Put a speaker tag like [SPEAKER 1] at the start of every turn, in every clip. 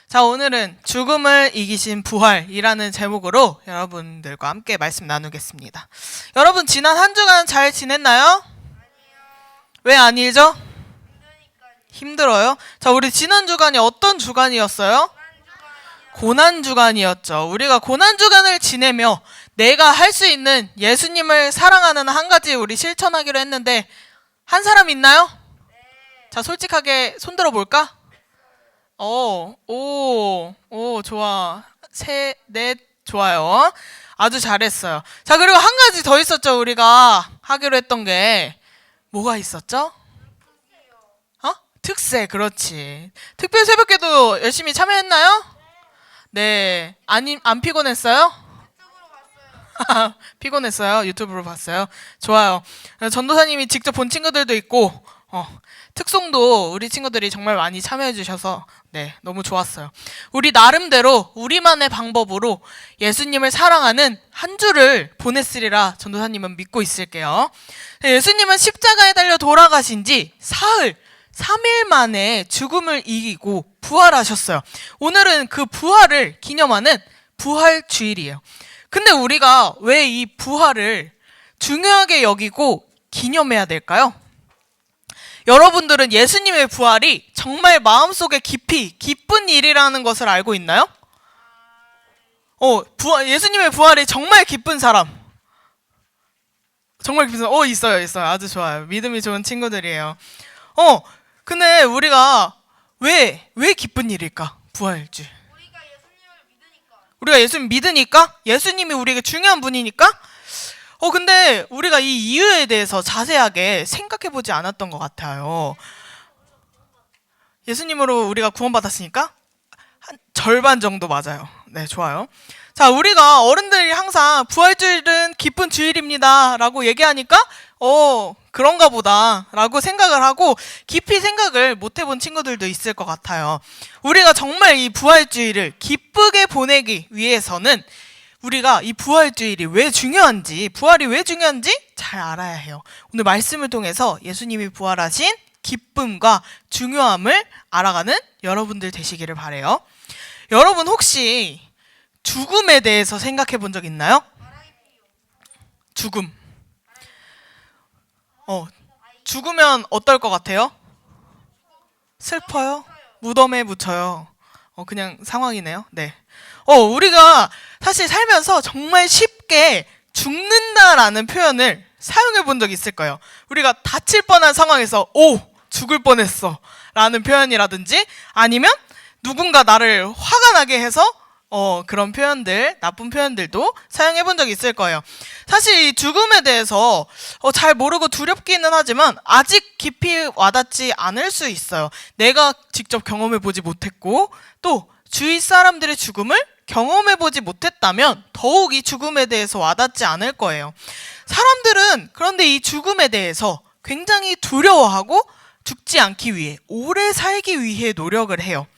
[SPEAKER 1] 자, 오늘은 죽음을 이기신 부활이라는 제목으로 여러분들과 함께 말씀 나누겠습니다. 여러분, 지난 한 주간 잘 지냈나요? 아니요. 왜 아니죠? 힘들어요? 자, 우리 지난 주간이 어떤 주간이었어요? 고난 주간이었죠. 우리가 고난 주간을 지내며 내가 할 수 있는 예수님을 사랑하는 한 가지 우리 실천하기로 했는데, 한 사람 있나요? 자, 솔직하게 손 들어볼까? 좋아. 넷, 좋아요. 아주 잘했어요. 자, 그리고 한 가지 더 있었죠. 우리가 하기로 했던 게 뭐가 있었죠? 특세, 그렇지. 특별 새벽기도 열심히 참여했나요? 네. 안 피곤했어요? 피곤했어요? 유튜브로 봤어요? 좋아요. 전도사님이 직접 본 친구들도 있고, 특송도 우리 친구들이 정말 많이 참여해 주셔서 네, 너무 좋았어요. 우리 나름대로 우리만의 방법으로 예수님을 사랑하는 한 주를 보냈으리라 전도사님은 믿고 있을게요. 예수님은 십자가에 달려 돌아가신 지 사흘, 3일 만에 죽음을 이기고 부활하셨어요. 오늘은 그 부활을 기념하는 부활주일이에요. 근데 우리가 왜 이 부활을 중요하게 여기고 기념해야 될까요? 여러분들은 예수님의 부활이 정말 마음속에 깊이 기쁜 일이라는 것을 알고 있나요? 예수님의 부활이 정말 기쁜 사람. 정말 기쁜 사람. 있어요. 아주 좋아요. 믿음이 좋은 친구들이에요. 근데 우리가 왜 기쁜 일일까? 부활주. 우리가 예수님 믿으니까? 예수님이 우리에게 중요한 분이니까? 근데 우리가 이 이유에 대해서 자세하게 생각해보지 않았던 것 같아요. 예수님으로 우리가 구원받았으니까? 한 절반 정도 맞아요. 네, 좋아요. 자, 우리가 어른들이 항상 부활주일은 기쁜 주일입니다 라고 얘기하니까 그런가 보다 라고 생각을 하고 깊이 생각을 못 해본 친구들도 있을 것 같아요. 우리가 정말 이 부활주일을 기쁘게 보내기 위해서는 우리가 이 부활주일이 왜 중요한지, 부활이 왜 중요한지 잘 알아야 해요. 오늘 말씀을 통해서 예수님이 부활하신 기쁨과 중요함을 알아가는 여러분들 되시기를 바라요. 여러분 혹시 죽음에 대해서 생각해 본 적 있나요? 죽음. 죽으면 어떨 것 같아요? 슬퍼요? 무덤에 묻혀요. 그냥 상황이네요. 네. 우리가 사실 살면서 정말 쉽게 죽는다라는 표현을 사용해 본 적 있을 거예요. 우리가 다칠 뻔한 상황에서 죽을 뻔했어 라는 표현이라든지 아니면 누군가 나를 화가 나게 해서 그런 표현들, 나쁜 표현들도 사용해 본 적이 있을 거예요. 사실 이 죽음에 대해서 잘 모르고 두렵기는 하지만 아직 깊이 와닿지 않을 수 있어요. 내가 직접 경험해 보지 못했고 또 주위 사람들의 죽음을 경험해 보지 못했다면 더욱 이 죽음에 대해서 와닿지 않을 거예요. 사람들은 그런데 이 죽음에 대해서 굉장히 두려워하고 죽지 않기 위해, 오래 살기 위해 노력을 해요.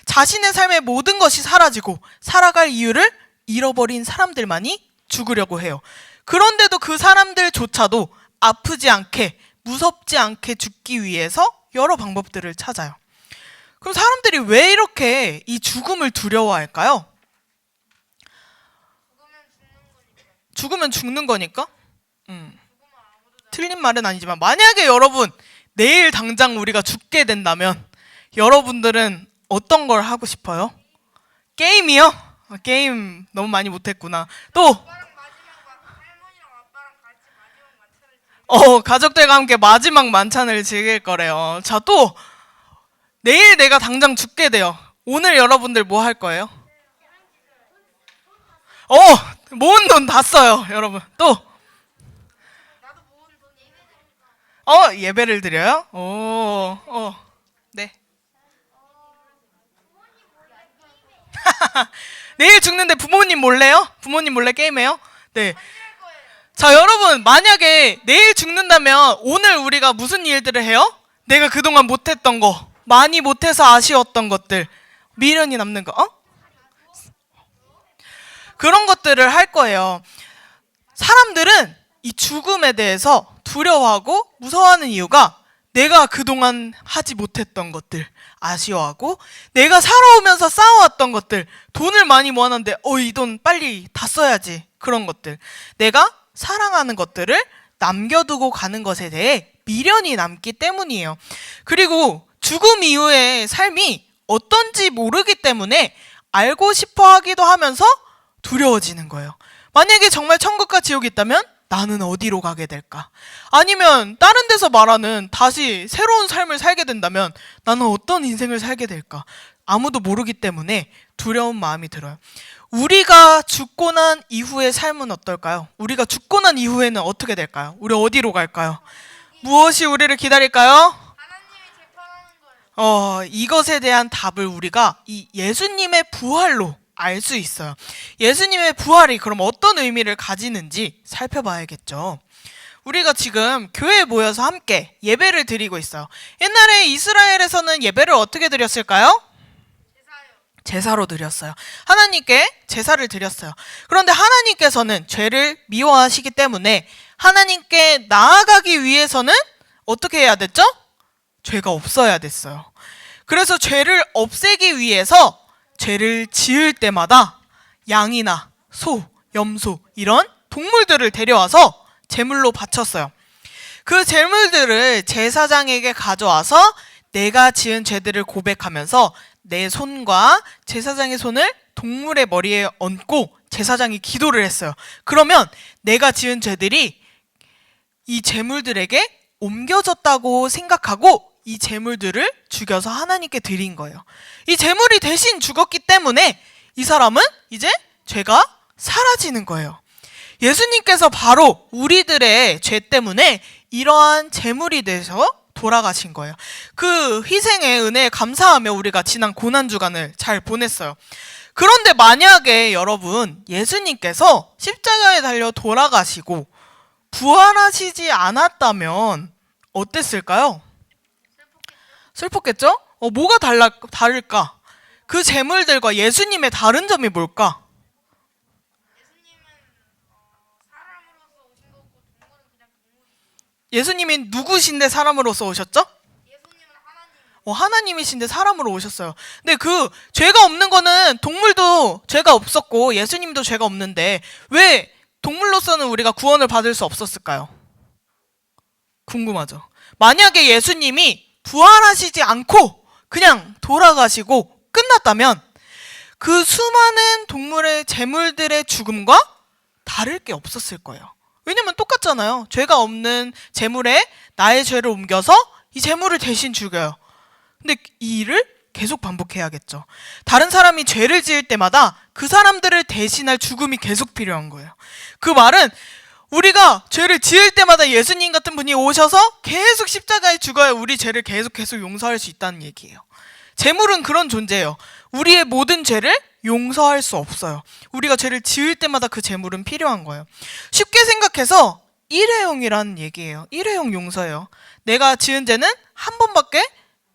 [SPEAKER 1] 자신의 삶의 모든 것이 사라지고 살아갈 이유를 잃어버린 사람들만이 죽으려고 해요. 그런데도 그 사람들조차도 아프지 않게, 무섭지 않게 죽기 위해서 여러 방법들을 찾아요. 그럼 사람들이 왜 이렇게 이 죽음을 두려워할까요? 죽으면 죽는 거니까? 틀린 말은 아니지만 만약에 여러분 내일 당장 우리가 죽게 된다면 여러분들은 어떤 걸 하고 싶어요? 게임이요? 게임 너무 많이 못했구나. 또 가족들과 함께 마지막 만찬을 즐길 거래요. 자, 또 내일 내가 당장 죽게 돼요. 오늘 여러분들 뭐 할 거예요? 모은 돈 다 써요, 여러분. 또 예배를 드려요? 네. 내일 죽는데 부모님 몰래요? 부모님 몰래 게임해요? 네. 자, 여러분, 만약에 내일 죽는다면 오늘 우리가 무슨 일들을 해요? 내가 그동안 못했던 거, 많이 못해서 아쉬웠던 것들, 미련이 남는 거, 그런 것들을 할 거예요. 사람들은 이 죽음에 대해서 두려워하고 무서워하는 이유가 내가 그동안 하지 못했던 것들 아쉬워하고, 내가 살아오면서 쌓아왔던 것들, 돈을 많이 모았는데 이 돈 빨리 다 써야지, 그런 것들, 내가 사랑하는 것들을 남겨두고 가는 것에 대해 미련이 남기 때문이에요. 그리고 죽음 이후의 삶이 어떤지 모르기 때문에 알고 싶어 하기도 하면서 두려워지는 거예요. 만약에 정말 천국과 지옥이 있다면 나는 어디로 가게 될까? 아니면 다른 데서 말하는 다시 새로운 삶을 살게 된다면 나는 어떤 인생을 살게 될까? 아무도 모르기 때문에 두려운 마음이 들어요. 우리가 죽고 난 이후의 삶은 어떨까요? 우리가 죽고 난 이후에는 어떻게 될까요? 우리 어디로 갈까요? 무엇이 우리를 기다릴까요?
[SPEAKER 2] 하나님이 재판하는 거예요.
[SPEAKER 1] 이것에 대한 답을 우리가 이 예수님의 부활로 알 수 있어요. 예수님의 부활이 그럼 어떤 의미를 가지는지 살펴봐야겠죠. 우리가 지금 교회에 모여서 함께 예배를 드리고 있어요. 옛날에 이스라엘에서는 예배를 어떻게 드렸을까요? 제사로 드렸어요. 하나님께 제사를 드렸어요. 그런데 하나님께서는 죄를 미워하시기 때문에 하나님께 나아가기 위해서는 어떻게 해야 됐죠? 죄가 없어야 됐어요. 그래서 죄를 없애기 위해서 죄를 지을 때마다 양이나 소, 염소 이런 동물들을 데려와서 제물로 바쳤어요. 그 제물들을 제사장에게 가져와서 내가 지은 죄들을 고백하면서 내 손과 제사장의 손을 동물의 머리에 얹고 제사장이 기도를 했어요. 그러면 내가 지은 죄들이 이 제물들에게 옮겨졌다고 생각하고 이 제물들을 죽여서 하나님께 드린 거예요. 이 제물이 대신 죽었기 때문에 이 사람은 이제 죄가 사라지는 거예요. 예수님께서 바로 우리들의 죄 때문에 이러한 제물이 돼서 돌아가신 거예요. 그 희생의 은혜에 감사하며 우리가 지난 고난주간을 잘 보냈어요. 그런데 만약에 여러분, 예수님께서 십자가에 달려 돌아가시고 부활하시지 않았다면 어땠을까요? 슬펐겠죠? 뭐가 다를까? 그 제물들과 예수님의 다른 점이 뭘까?
[SPEAKER 2] 예수님은 사람으로서 오신 거고 동물은 그냥 동물이에요.
[SPEAKER 1] 예수님이 누구신데 사람으로서 오셨죠?
[SPEAKER 2] 예수님은 하나님.
[SPEAKER 1] 하나님이신데 사람으로 오셨어요. 근데 그 죄가 없는 거는 동물도 죄가 없었고 예수님도 죄가 없는데 왜 동물로서는 우리가 구원을 받을 수 없었을까요? 궁금하죠? 만약에 예수님이 부활하시지 않고 그냥 돌아가시고 끝났다면 그 수많은 동물의 제물들의 죽음과 다를 게 없었을 거예요. 왜냐면 똑같잖아요. 죄가 없는 제물에 나의 죄를 옮겨서 이 제물을 대신 죽여요. 근데 이 일을 계속 반복해야겠죠. 다른 사람이 죄를 지을 때마다 그 사람들을 대신할 죽음이 계속 필요한 거예요. 그 말은 우리가 죄를 지을 때마다 예수님 같은 분이 오셔서 계속 십자가에 죽어야 우리 죄를 계속해서 용서할 수 있다는 얘기예요. 제물은 그런 존재예요. 우리의 모든 죄를 용서할 수 없어요. 우리가 죄를 지을 때마다 그 제물은 필요한 거예요. 쉽게 생각해서 일회용이라는 얘기예요. 일회용 용서예요. 내가 지은 죄는 한 번밖에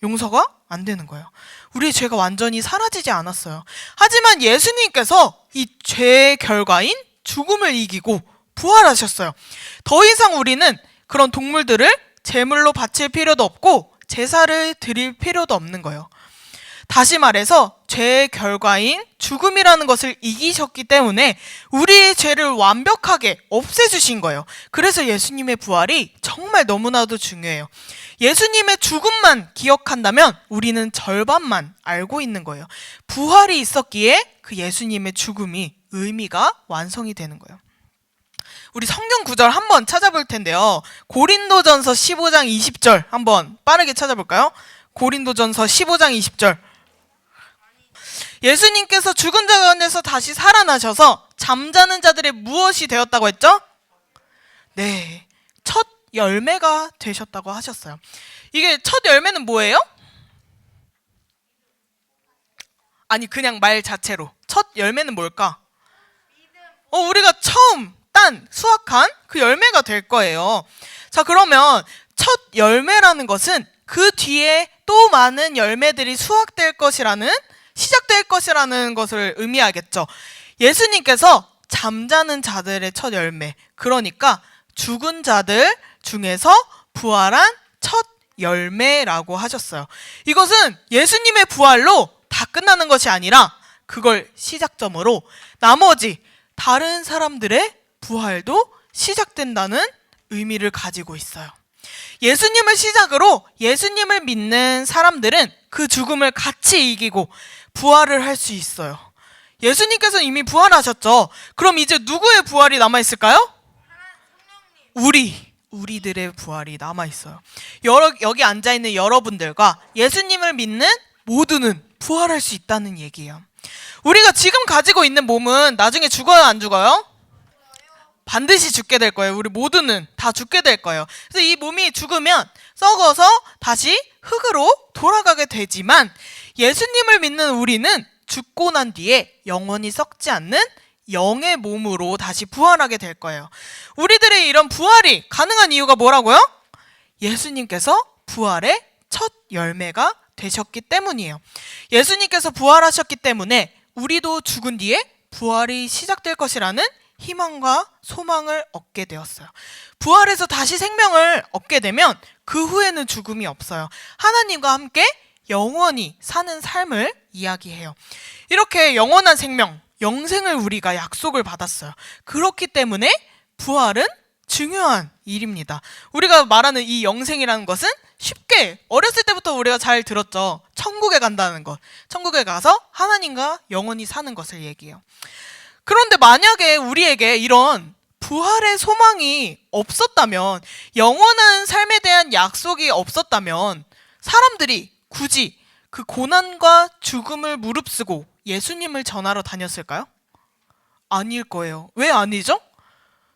[SPEAKER 1] 용서가 안 되는 거예요. 우리의 죄가 완전히 사라지지 않았어요. 하지만 예수님께서 이 죄의 결과인 죽음을 이기고 부활하셨어요. 더 이상 우리는 그런 동물들을 제물로 바칠 필요도 없고 제사를 드릴 필요도 없는 거예요. 다시 말해서 죄의 결과인 죽음이라는 것을 이기셨기 때문에 우리의 죄를 완벽하게 없애주신 거예요. 그래서 예수님의 부활이 정말 너무나도 중요해요. 예수님의 죽음만 기억한다면 우리는 절반만 알고 있는 거예요. 부활이 있었기에 그 예수님의 죽음이 의미가 완성이 되는 거예요. 우리 성경 구절 한번 찾아볼 텐데요. 고린도전서 15장 20절 한번 빠르게 찾아볼까요? 고린도전서 15장 20절. 예수님께서 죽은 자 가운데서 다시 살아나셔서 잠자는 자들의 무엇이 되었다고 했죠? 네, 첫 열매가 되셨다고 하셨어요. 이게 첫 열매는 뭐예요? 아니 그냥 말 자체로 첫 열매는 뭘까? 우리가 처음 딴 수확한 그 열매가 될 거예요. 자, 그러면 첫 열매라는 것은 그 뒤에 또 많은 열매들이 수확될 것이라는, 시작될 것이라는 것을 의미하겠죠. 예수님께서 잠자는 자들의 첫 열매, 그러니까 죽은 자들 중에서 부활한 첫 열매라고 하셨어요. 이것은 예수님의 부활로 다 끝나는 것이 아니라 그걸 시작점으로 나머지 다른 사람들의 부활도 시작된다는 의미를 가지고 있어요. 예수님을 시작으로 예수님을 믿는 사람들은 그 죽음을 같이 이기고 부활을 할 수 있어요. 예수님께서 이미 부활하셨죠. 그럼 이제 누구의 부활이 남아있을까요? 우리들의 부활이 남아있어요. 여기 앉아있는 여러분들과 예수님을 믿는 모두는 부활할 수 있다는 얘기예요. 우리가 지금 가지고 있는 몸은 나중에 죽어요, 안 죽어요? 반드시 죽게 될 거예요. 우리 모두는 다 죽게 될 거예요. 그래서 이 몸이 죽으면 썩어서 다시 흙으로 돌아가게 되지만 예수님을 믿는 우리는 죽고 난 뒤에 영원히 썩지 않는 영의 몸으로 다시 부활하게 될 거예요. 우리들의 이런 부활이 가능한 이유가 뭐라고요? 예수님께서 부활의 첫 열매가 되셨기 때문이에요. 예수님께서 부활하셨기 때문에 우리도 죽은 뒤에 부활이 시작될 것이라는 희망과 소망을 얻게 되었어요. 부활해서 다시 생명을 얻게 되면 그 후에는 죽음이 없어요. 하나님과 함께 영원히 사는 삶을 이야기해요. 이렇게 영원한 생명, 영생을 우리가 약속을 받았어요. 그렇기 때문에 부활은 중요한 일입니다. 우리가 말하는 이 영생이라는 것은 쉽게 어렸을 때부터 우리가 잘 들었죠. 천국에 간다는 것. 천국에 가서 하나님과 영원히 사는 것을 얘기해요. 그런데 만약에 우리에게 이런 부활의 소망이 없었다면, 영원한 삶에 대한 약속이 없었다면 사람들이 굳이 그 고난과 죽음을 무릅쓰고 예수님을 전하러 다녔을까요? 아닐 거예요. 왜 아니죠?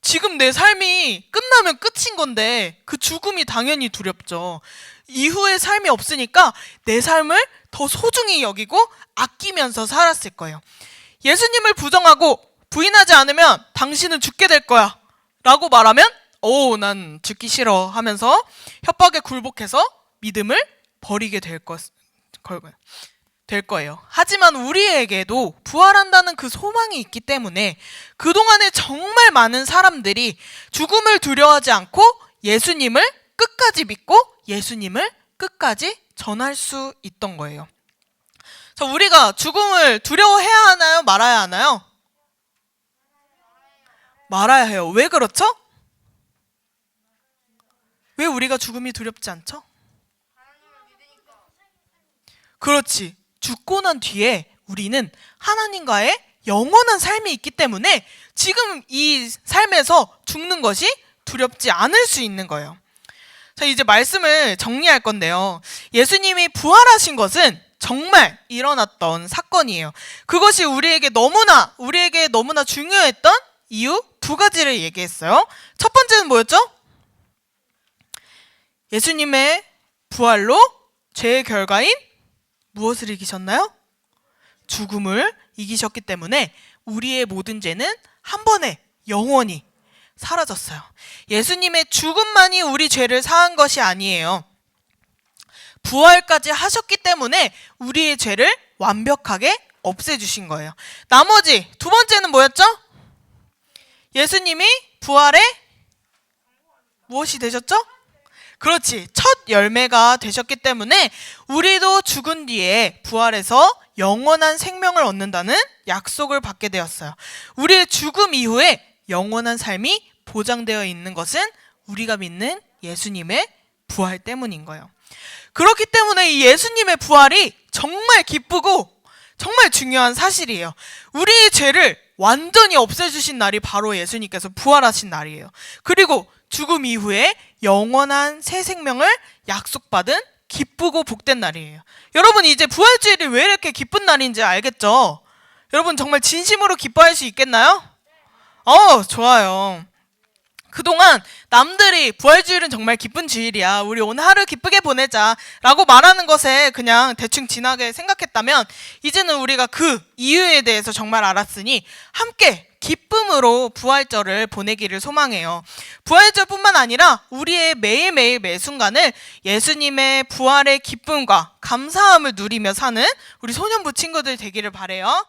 [SPEAKER 1] 지금 내 삶이 끝나면 끝인 건데 그 죽음이 당연히 두렵죠. 이후의 삶이 없으니까 내 삶을 더 소중히 여기고 아끼면서 살았을 거예요. 예수님을 부정하고 부인하지 않으면 당신은 죽게 될 거야 라고 말하면 난 죽기 싫어 하면서 협박에 굴복해서 믿음을 버리게 될 거예요. 하지만 우리에게도 부활한다는 그 소망이 있기 때문에 그동안에 정말 많은 사람들이 죽음을 두려워하지 않고 예수님을 끝까지 믿고 예수님을 끝까지 전할 수 있던 거예요. 자, 우리가 죽음을 두려워해야 하나요? 말아야 하나요? 말아야 해요. 왜 그렇죠? 왜 우리가 죽음이 두렵지 않죠? 그렇지. 죽고 난 뒤에 우리는 하나님과의 영원한 삶이 있기 때문에 지금 이 삶에서 죽는 것이 두렵지 않을 수 있는 거예요. 자, 이제 말씀을 정리할 건데요. 예수님이 부활하신 것은 정말 일어났던 사건이에요. 그것이 우리에게 너무나 중요했던 이유 두 가지를 얘기했어요. 첫 번째는 뭐였죠? 예수님의 부활로 죄의 결과인 무엇을 이기셨나요? 죽음을 이기셨기 때문에 우리의 모든 죄는 한 번에 영원히 사라졌어요. 예수님의 죽음만이 우리 죄를 사한 것이 아니에요. 부활까지 하셨기 때문에 우리의 죄를 완벽하게 없애주신 거예요. 나머지 두 번째는 뭐였죠? 예수님이 부활에 무엇이 되셨죠? 그렇지. 첫 열매가 되셨기 때문에 우리도 죽은 뒤에 부활해서 영원한 생명을 얻는다는 약속을 받게 되었어요. 우리의 죽음 이후에 영원한 삶이 보장되어 있는 것은 우리가 믿는 예수님의 부활 때문인 거예요. 그렇기 때문에 이 예수님의 부활이 정말 기쁘고 정말 중요한 사실이에요. 우리의 죄를 완전히 없애주신 날이 바로 예수님께서 부활하신 날이에요. 그리고 죽음 이후에 영원한 새 생명을 약속받은 기쁘고 복된 날이에요. 여러분, 이제 부활주일이 왜 이렇게 기쁜 날인지 알겠죠? 여러분 정말 진심으로 기뻐할 수 있겠나요? 좋아요. 그동안 남들이 부활주일은 정말 기쁜 주일이야, 우리 오늘 하루 기쁘게 보내자 라고 말하는 것에 그냥 대충 지나게 생각했다면, 이제는 우리가 그 이유에 대해서 정말 알았으니 함께 기쁨으로 부활절을 보내기를 소망해요. 부활절뿐만 아니라 우리의 매일매일 매 순간을 예수님의 부활의 기쁨과 감사함을 누리며 사는 우리 소년부 친구들 되기를 바래요.